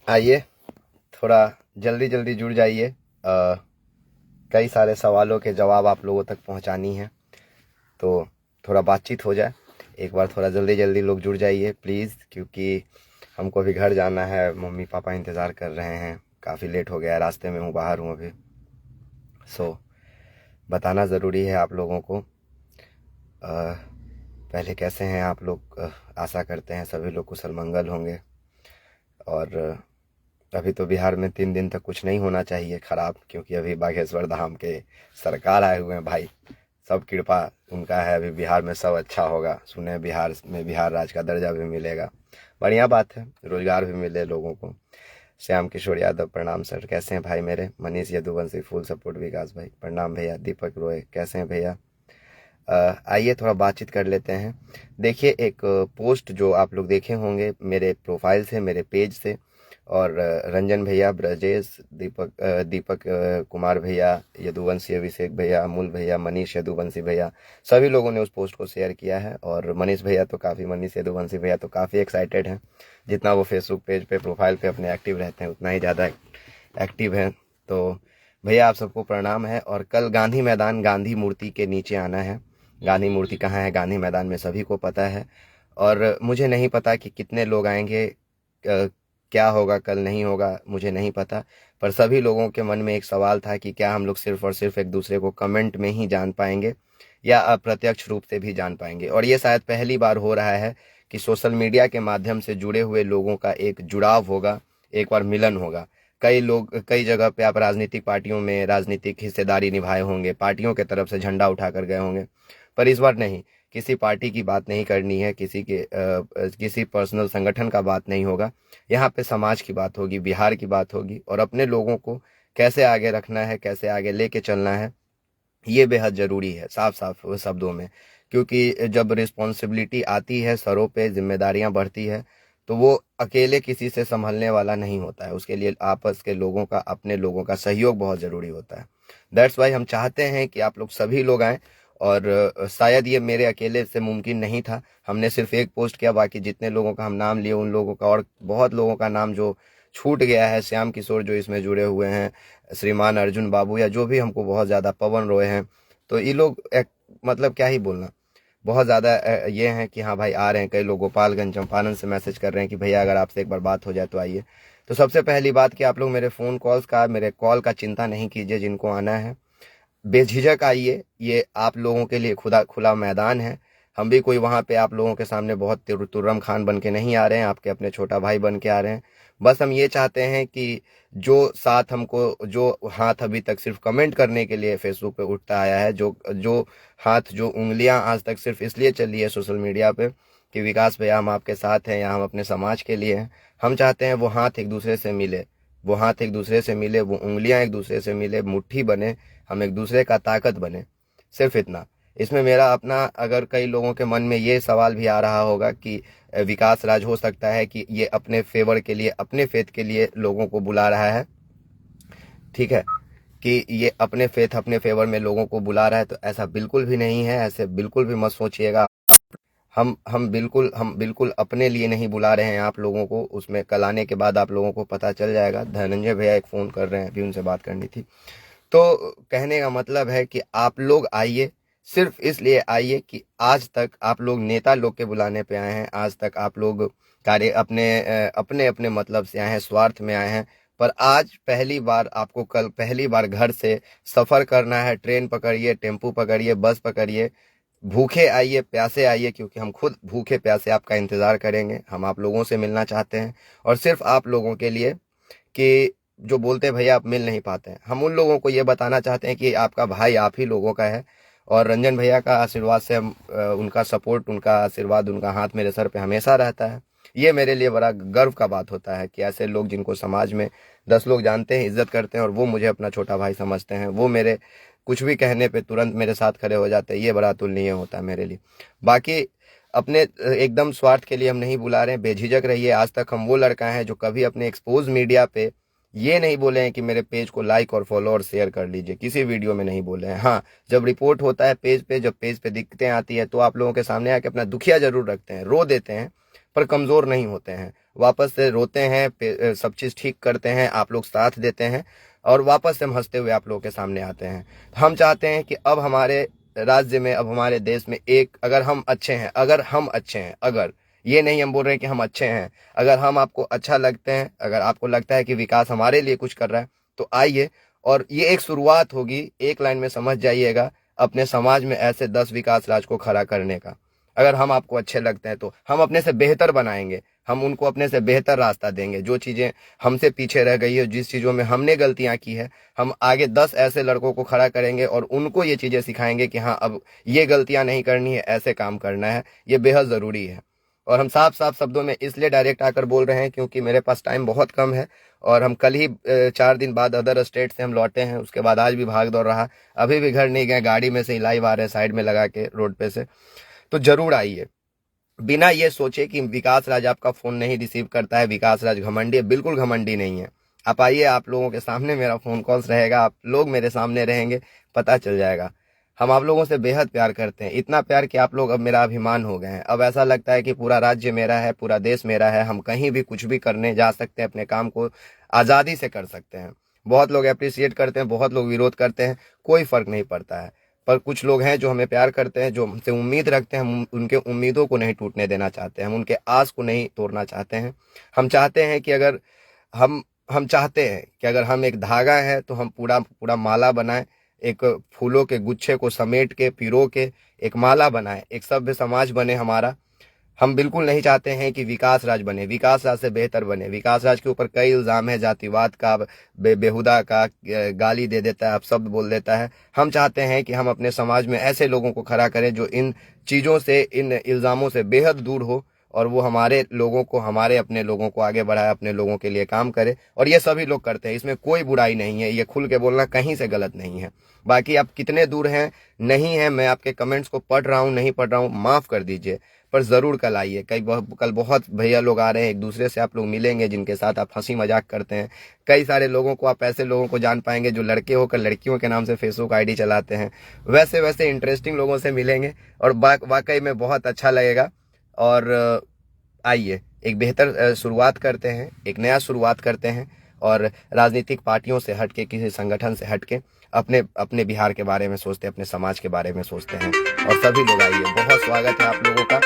आइए थोड़ा जल्दी जल्दी जुड़ जाइए। कई सारे सवालों के जवाब आप लोगों तक पहुंचानी है, तो थोड़ा बातचीत हो जाए। एक बार थोड़ा जल्दी जल्दी लोग जुड़ जाइए प्लीज़, क्योंकि हमको भी घर जाना है। मम्मी पापा इंतज़ार कर रहे हैं, काफ़ी लेट हो गया है, रास्ते में हूँ, बाहर हूँ अभी। सो बताना ज़रूरी है आप लोगों को। पहले कैसे हैं आप लोग? आशा करते हैं सभी लोग कुशल मंगल होंगे। और अभी तो बिहार में 3 दिन तक कुछ नहीं होना चाहिए खराब, क्योंकि अभी बागेश्वर धाम के सरकार आए हुए हैं भाई। सब कृपा उनका है, अभी बिहार में सब अच्छा होगा। सुने बिहार में बिहार राज्य का दर्जा भी मिलेगा, बढ़िया बात है। रोजगार भी मिले लोगों को। श्याम किशोर यादव प्रणाम सर, कैसे हैं भाई मेरे? मनीष यदुवंशी फुल सपोर्ट विकास भाई प्रणाम भैया। दीपक रॉय कैसे हैं भैया? आइए थोड़ा बातचीत कर लेते हैं। देखिए, एक पोस्ट जो आप लोग देखे होंगे मेरे प्रोफाइल से, मेरे पेज से, और रंजन भैया, ब्रजेश, दीपक कुमार भैया, यदुवंशी अभिषेक भैया, अमूल भैया, मनीष यदुवंशी भैया, सभी लोगों ने उस पोस्ट को शेयर किया है। और मनीष यदुवंशी भैया तो काफ़ी एक्साइटेड हैं। जितना वो फेसबुक पेज पे प्रोफाइल पे अपने एक्टिव रहते हैं, उतना ही ज़्यादा एक्टिव हैं। तो भैया आप सबको प्रणाम है। और कल गांधी मैदान, गांधी मूर्ति के नीचे आना है। गांधी मूर्ति कहाँ है? गांधी मैदान में सभी को पता है। और मुझे नहीं पता कि कितने लोग आएंगे, क्या होगा कल, नहीं होगा मुझे नहीं पता। पर सभी लोगों के मन में एक सवाल था कि क्या हम लोग सिर्फ और सिर्फ एक दूसरे को कमेंट में ही जान पाएंगे, या अप्रत्यक्ष रूप से भी जान पाएंगे। और ये शायद पहली बार हो रहा है कि सोशल मीडिया के माध्यम से जुड़े हुए लोगों का एक जुड़ाव होगा, एक बार मिलन होगा। कई लोग कई जगह पे आप राजनीतिक पार्टियों में राजनीतिक हिस्सेदारी निभाए होंगे, पार्टियों के तरफ से झंडा उठा कर गए होंगे। पर इस बार नहीं, किसी पार्टी की बात नहीं करनी है, किसी पर्सनल संगठन का बात नहीं होगा। यहाँ पे समाज की बात होगी, बिहार की बात होगी, और अपने लोगों को कैसे आगे रखना है, कैसे आगे लेके चलना है, ये बेहद ज़रूरी है, साफ साफ शब्दों में। क्योंकि जब रिस्पॉन्सिबिलिटी आती है सरों पे, जिम्मेदारियां बढ़ती है, तो वो अकेले किसी से संभलने वाला नहीं होता है। उसके लिए आपस के लोगों का, अपने लोगों का सहयोग बहुत ज़रूरी होता है। दैट्स वाई हम चाहते हैं कि आप लोग सभी लोग आएँ। और शायद ये मेरे अकेले से मुमकिन नहीं था। हमने सिर्फ एक पोस्ट किया, बाकी जितने लोगों का हम नाम लिए उन लोगों का, और बहुत लोगों का नाम जो छूट गया है, श्याम किशोर जो इसमें जुड़े हुए हैं, श्रीमान अर्जुन बाबू, या जो भी हमको बहुत ज़्यादा, पवन रॉय हैं। तो ये लोग मतलब क्या ही बोलना, बहुत ज़्यादा ये हैं कि हाँ भाई आ रहे हैं। कई लोग गोपालगंज, चंपारण से मैसेज कर रहे हैं कि भैया अगर आपसे एक बार बात हो जाए तो आइए। तो सबसे पहली बात कि आप लोग मेरे फ़ोन कॉल्स का, मेरे कॉल का चिंता नहीं कीजिए। जिनको आना है बेझिझक आइए, ये आप लोगों के लिए खुदा खुला मैदान है। हम भी कोई वहाँ पे आप लोगों के सामने बहुत तुर्रम खान बन के नहीं आ रहे हैं, आपके अपने छोटा भाई बन के आ रहे हैं। बस हम ये चाहते हैं कि जो साथ हमको, जो हाथ अभी तक सिर्फ कमेंट करने के लिए फेसबुक पे उठता आया है, जो जो हाथ, जो उंगलियां आज तक सिर्फ इसलिए चली है सोशल मीडिया पे कि विकास भैया हम आपके साथ हैं या हम अपने समाज के लिए हैं, हम चाहते हैं वो हाथ एक दूसरे से मिले। वो हाथ एक दूसरे से मिले, वो उंगलियां एक दूसरे से मिले, मुट्ठी बने, हम एक दूसरे का ताकत बने। सिर्फ इतना। इसमें मेरा अपना, अगर कई लोगों के मन में ये सवाल भी आ रहा होगा कि विकास राज हो सकता है कि ये अपने फेवर के लिए, अपने फेथ के लिए लोगों को बुला रहा है, ठीक है, कि ये अपने फेथ, अपने फेवर में लोगों को बुला रहा है, तो ऐसा बिल्कुल भी नहीं है। ऐसे बिल्कुल भी मत सोचिएगा। हम बिल्कुल अपने लिए नहीं बुला रहे हैं आप लोगों को। उसमें कल आने के बाद आप लोगों को पता चल जाएगा। धनंजय भैया एक फ़ोन कर रहे हैं, अभी उनसे बात करनी थी। तो कहने का मतलब है कि आप लोग आइए, सिर्फ इसलिए आइए कि आज तक आप लोग नेता लोग के बुलाने पे आए हैं, आज तक आप लोग कार्य अपने अपने मतलब से आए हैं, स्वार्थ में आए हैं। पर आज पहली बार, आपको कल पहली बार घर से सफ़र करना है। ट्रेन पकड़िए, टेम्पू पकड़िए, बस पकड़िए, भूखे आइए, प्यासे आइए, क्योंकि हम खुद भूखे प्यासे आपका इंतज़ार करेंगे। हम आप लोगों से मिलना चाहते हैं, और सिर्फ आप लोगों के लिए, कि जो बोलते हैं भैया आप मिल नहीं पाते हैं, हम उन लोगों को ये बताना चाहते हैं कि आपका भाई आप ही लोगों का है। और रंजन भैया का आशीर्वाद से हम, उनका सपोर्ट, उनका आशीर्वाद, उनका हाथ मेरे सर पे हमेशा रहता है। ये मेरे लिए बड़ा गर्व का बात होता है कि ऐसे लोग जिनको समाज में 10 लोग जानते हैं, इज्जत करते हैं, और वो मुझे अपना छोटा भाई समझते हैं, वो मेरे कुछ भी कहने पे तुरंत मेरे साथ खड़े हो जाते हैं, ये बड़ा अतुलनीय होता है मेरे लिए। बाकी अपने एकदम स्वार्थ के लिए हम नहीं बुला रहे हैं, बेझिझक रहिए। आज तक हम वो लड़का हैं जो कभी अपने एक्सपोज मीडिया पे ये नहीं बोले हैं कि मेरे पेज को लाइक और फॉलो और शेयर कर लीजिए, किसी वीडियो में नहीं बोले हैं। हाँ, जब रिपोर्ट होता है पेज पे, जब पेज पे दिक्कतें आती है, तो आप लोगों के सामने आके अपना दुखिया जरूर रखते हैं, रो देते हैं। पर कमज़ोर नहीं होते हैं, वापस से रोते हैं, सब चीज़ ठीक करते हैं, आप लोग साथ देते हैं और वापस से हम हंसते हुए आप लोगों के सामने आते हैं। हम चाहते हैं कि अब हमारे राज्य में, अब हमारे देश में एक, अगर हम अच्छे हैं, अगर ये नहीं हम बोल रहे हैं कि हम अच्छे हैं, अगर हम आपको अच्छा लगते हैं, अगर आपको लगता है कि विकास हमारे लिए कुछ कर रहा है तो आइए। और ये एक शुरुआत होगी, एक लाइन में समझ जाइएगा, अपने समाज में ऐसे 10 विकास राज को खड़ा करने का। अगर हम आपको अच्छे लगते हैं तो हम अपने से बेहतर बनाएंगे, हम उनको अपने से बेहतर रास्ता देंगे। जो चीज़ें हमसे पीछे रह गई है, जिस चीज़ों में हमने गलतियां की है, हम आगे 10 ऐसे लड़कों को खड़ा करेंगे और उनको ये चीज़ें सिखाएंगे कि हाँ, अब ये गलतियां नहीं करनी है, ऐसे काम करना है, ये बेहद ज़रूरी है। और हम साफ साफ शब्दों में इसलिए डायरेक्ट आकर बोल रहे हैं क्योंकि मेरे पास टाइम बहुत कम है और हम कल ही 4 दिन बाद अदर स्टेट से हम लौटे हैं। उसके बाद आज भी भाग दौड़ रहा, अभी भी घर नहीं गए, गाड़ी में से ही लाइव आ रहे हैं साइड में लगा के रोड पे से। तो जरूर आइए, बिना ये सोचे कि विकास राज आपका फोन नहीं रिसीव करता है, विकास राज घमंडी है, बिल्कुल घमंडी नहीं है। आप आइए, आप लोगों के सामने मेरा फोन कॉल्स रहेगा, आप लोग मेरे सामने रहेंगे, पता चल जाएगा। हम आप लोगों से बेहद प्यार करते हैं, इतना प्यार कि आप लोग अब मेरा अभिमान हो गए हैं। अब ऐसा लगता है कि पूरा राज्य मेरा है, पूरा देश मेरा है, हम कहीं भी कुछ भी करने जा सकते हैं, अपने काम को आज़ादी से कर सकते हैं। बहुत लोग अप्रिसिएट करते हैं, बहुत लोग विरोध करते हैं, कोई फर्क नहीं पड़ता है। पर कुछ लोग हैं जो हमें प्यार करते हैं, जो हमसे उम्मीद रखते हैं, हम उनके उम्मीदों को नहीं टूटने देना चाहते हैं, हम उनके आस को नहीं तोड़ना चाहते हैं। हम चाहते हैं कि अगर हम चाहते हैं कि अगर हम एक धागा है तो हम पूरा पूरा माला बनाएं, एक फूलों के गुच्छे को समेट के पिरो के एक माला बनाएं, एक सभ्य समाज बने हमारा। हम बिल्कुल नहीं चाहते हैं कि विकास राज बने, विकास राज से बेहतर बने। विकास राज के ऊपर कई इल्जाम है, जातिवाद का, बेहुदा का, गाली दे देता है, अपशब्द बोल देता है। हम चाहते हैं कि हम अपने समाज में ऐसे लोगों को खड़ा करें जो इन चीज़ों से, इन इल्जामों से बेहद दूर हो और वो हमारे लोगों को, हमारे अपने लोगों को आगे बढ़ाए, अपने लोगों के लिए काम करे। और ये सभी लोग करते हैं, इसमें कोई बुराई नहीं है, ये खुल के बोलना कहीं से गलत नहीं है। बाकी आप कितने दूर हैं नहीं हैं, मैं आपके कमेंट्स को पढ़ रहा हूँ नहीं पढ़ रहा हूँ, माफ़ कर दीजिए, पर ज़रूर कल आइए। कल बहुत भैया लोग आ रहे हैं, एक दूसरे से आप लोग मिलेंगे, जिनके साथ आप हंसी मजाक करते हैं। कई सारे लोगों को, आप ऐसे लोगों को जान पाएंगे जो लड़के होकर लड़कियों के नाम से फेसबुक आईडी चलाते हैं। वैसे वैसे इंटरेस्टिंग लोगों से मिलेंगे और वाकई में बहुत अच्छा लगेगा। और आइए, एक बेहतर शुरुआत करते हैं, एक नया शुरुआत करते हैं और राजनीतिक पार्टियों से हटके, किसी संगठन से हटके अपने अपने बिहार के बारे में सोचते हैं, अपने समाज के बारे में सोचते हैं। और सभी लोग आइए, बहुत स्वागत है आप लोगों का।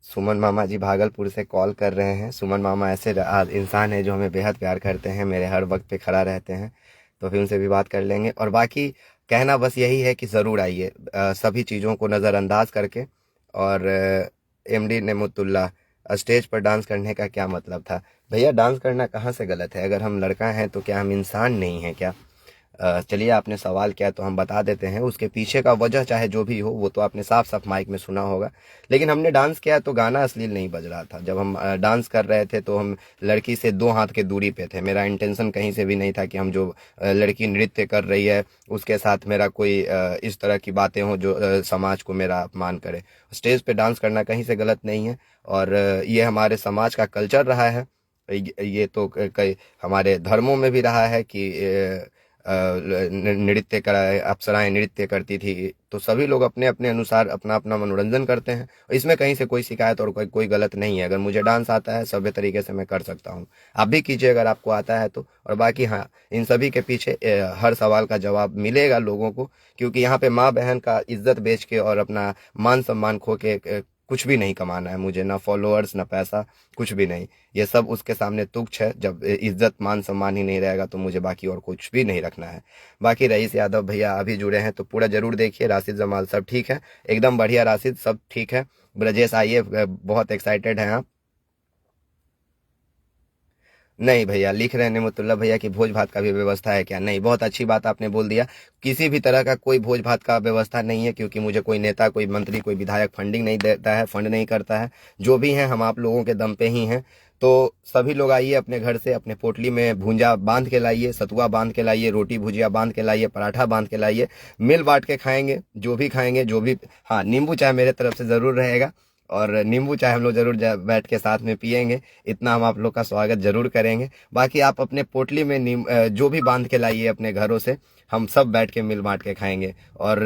सुमन मामा जी भागलपुर से कॉल कर रहे हैं। सुमन मामा ऐसे इंसान है जो हमें बेहद प्यार करते हैं, मेरे हर वक्त पे खड़ा रहते हैं, तो फिर उनसे भी बात कर लेंगे। और बाकी कहना बस यही है कि ज़रूर आइए, सभी चीज़ों को नज़रअंदाज करके। और एमडी नेमुतुल्ला, स्टेज पर डांस करने का क्या मतलब था? भैया, डांस करना कहाँ से गलत है? अगर हम लड़का हैं तो क्या हम इंसान नहीं हैं क्या? चलिए, आपने सवाल किया तो हम बता देते हैं, उसके पीछे का वजह चाहे जो भी हो वो तो आपने साफ साफ माइक में सुना होगा। लेकिन हमने डांस किया तो गाना अश्लील नहीं बज रहा था। जब हम डांस कर रहे थे तो हम लड़की से 2 हाथ के दूरी पे थे। मेरा इंटेंशन कहीं से भी नहीं था कि हम जो लड़की नृत्य कर रही है उसके साथ मेरा कोई इस तरह की बातें हों जो समाज को मेरा अपमान करे। स्टेज पे डांस करना कहीं से गलत नहीं है और ये हमारे समाज का कल्चर रहा है। ये तो कई हमारे धर्मों में भी रहा है कि नृत्य कराए, अप्सराएं नृत्य करती थी, तो सभी लोग अपने अपने अनुसार अपना अपना मनोरंजन करते हैं। इसमें कहीं से कोई शिकायत और कोई गलत नहीं है। अगर मुझे डांस आता है सभ्य तरीके से मैं कर सकता हूँ, आप भी कीजिए अगर आपको आता है तो। और बाकी हाँ, इन सभी के पीछे हर सवाल का जवाब मिलेगा लोगों को, क्योंकि यहाँ पे माँ बहन का इज्जत बेच के और अपना मान सम्मान खो के कुछ भी नहीं कमाना है मुझे, ना फॉलोअर्स ना पैसा, कुछ भी नहीं। ये सब उसके सामने तुच्छ है। जब इज्जत मान सम्मान ही नहीं रहेगा तो मुझे बाकी और कुछ भी नहीं रखना है। बाकी रईस यादव भैया अभी जुड़े हैं तो पूरा जरूर देखिए। राशिद जमाल सब ठीक है, एकदम बढ़िया राशिद, सब ठीक है। ब्रजेश आइए, बहुत एक्साइटेड हैं आप। नहीं भैया, लिख रहे हैं नेमतुल्ला भैया कि भोज भात का भी व्यवस्था है क्या? नहीं, बहुत अच्छी बात आपने बोल दिया। किसी भी तरह का कोई भोज भात का व्यवस्था नहीं है, क्योंकि मुझे कोई नेता, कोई मंत्री, कोई विधायक फंडिंग नहीं देता है, फंड नहीं करता है। जो भी हैं हम आप लोगों के दम पे ही हैं। तो सभी लोग आइए, अपने घर से अपने पोटली में भूंजा बांध के लाइए, सतुआ बांध के लाइए, रोटी भुजिया बांध के लाइए, पराठा बांध के लाइए, मिल बांट के खाएंगे, जो भी खाएंगे, जो भी। हाँ, नींबू चाय मेरे तरफ से ज़रूर रहेगा और नींबू चाय हम लोग जरूर बैठ के साथ में पियेंगे। इतना हम आप लोग का स्वागत जरूर करेंगे। बाकी आप अपने पोटली में जो भी बांध के लाइए अपने घरों से, हम सब बैठ के मिल बांट के खाएंगे। और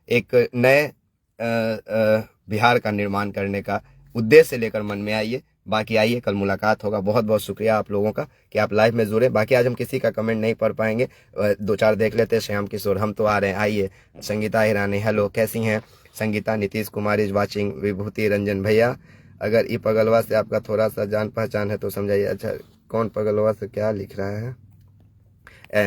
एक नए बिहार का निर्माण करने का उद्देश्य लेकर मन में आइए। बाकी आइए, कल मुलाकात होगा। बहुत बहुत शुक्रिया आप लोगों का कि आप लाइव में जुड़े। बाकी आज हम किसी का कमेंट नहीं पढ़ पाएंगे, दो चार देख लेते हैं। श्याम किशोर, हम तो आ रहे हैं, आइए। संगीता हिरानी, हेलो, कैसी हैं संगीता? Nitish Kumar is watching. विभूति रंजन, भैया अगर ई पगलवा से आपका थोड़ा सा जान पहचान है तो समझाइए। अच्छा, कौन पगलवा से क्या लिख रहा है?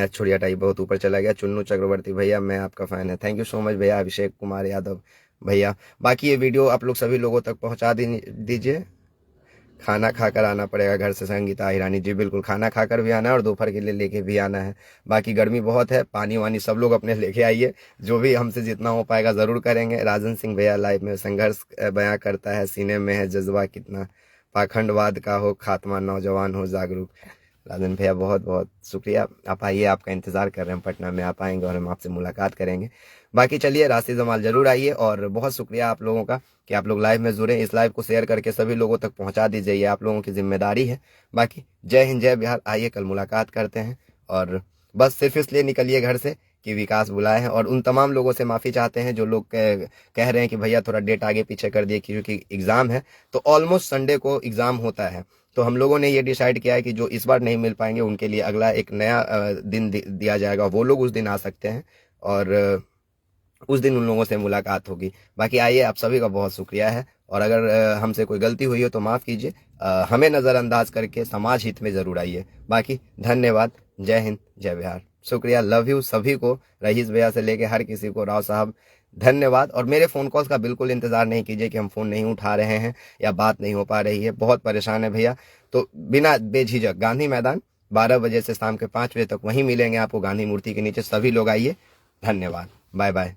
छोड़िए, हटाइए, बहुत ऊपर चला गया। चुन्नू चक्रवर्ती, भैया मैं आपका फैन है, थैंक यू सो मच भैया। अभिषेक कुमार यादव, भैया बाकी ये वीडियो आप लोग सभी लोगों तक पहुंचा दीजिए। खाना खाकर आना पड़ेगा घर से, संगीता हिरानी जी बिल्कुल, खाना खाकर भी आना है और दोपहर के लिए लेके भी आना है। बाकी गर्मी बहुत है, पानी वानी सब लोग अपने लेके आइए, जो भी हमसे जितना हो पाएगा जरूर करेंगे। राजन सिंह भैया लाइव में, संघर्ष बयां करता है, सीने में है जज्बा कितना, पाखंडवाद का हो खात्मा, नौजवान हो जागरूक। राजन भैया बहुत बहुत शुक्रिया, आप आइए, आपका इंतजार कर रहे हैं, पटना में आप आएंगे और हम आपसे मुलाकात करेंगे। बाकी चलिए, राशि जमाल जरूर आइए। और बहुत शुक्रिया आप लोगों का कि आप लोग लाइव में जुड़े। इस लाइव को शेयर करके सभी लोगों तक पहुंचा दीजिए, ये आप लोगों की जिम्मेदारी है। बाकी जय हिंद जय बिहार। आइए, कल मुलाकात करते हैं। और बस सिर्फ इसलिए निकलिए घर से कि विकास बुलाए हैं। और उन तमाम लोगों से माफ़ी चाहते हैं जो लोग कह रहे हैं कि भैया थोड़ा डेट आगे पीछे कर दिए क्योंकि एग्ज़ाम है। तो ऑलमोस्ट संडे को एग्ज़ाम होता है, तो हम लोगों ने ये डिसाइड किया है कि जो इस बार नहीं मिल पाएंगे उनके लिए अगला एक नया दिन दिया जाएगा, वो लोग उस दिन आ सकते हैं और उस दिन उन लोगों से मुलाकात होगी। बाकी आइए, आप सभी का बहुत शुक्रिया है। और अगर हमसे कोई गलती हुई हो तो माफ़ कीजिए, हमें नज़रअंदाज करके समाज हित में ज़रूर आइए। बाकी धन्यवाद, जय हिंद जय बिहार, शुक्रिया, लव यू सभी को, रईस भैया से लेके हर किसी को, राव साहब धन्यवाद। और मेरे फ़ोन कॉल्स का बिल्कुल इंतज़ार नहीं कीजिए कि हम फ़ोन नहीं उठा रहे हैं या बात नहीं हो पा रही है, बहुत परेशान है भैया। तो बिना बेझिझक गांधी मैदान 12 बजे से शाम के 5 बजे तक वहीं मिलेंगे आपको, गांधी मूर्ति के नीचे। सभी लोग आइए, धन्यवाद, बाय बाय।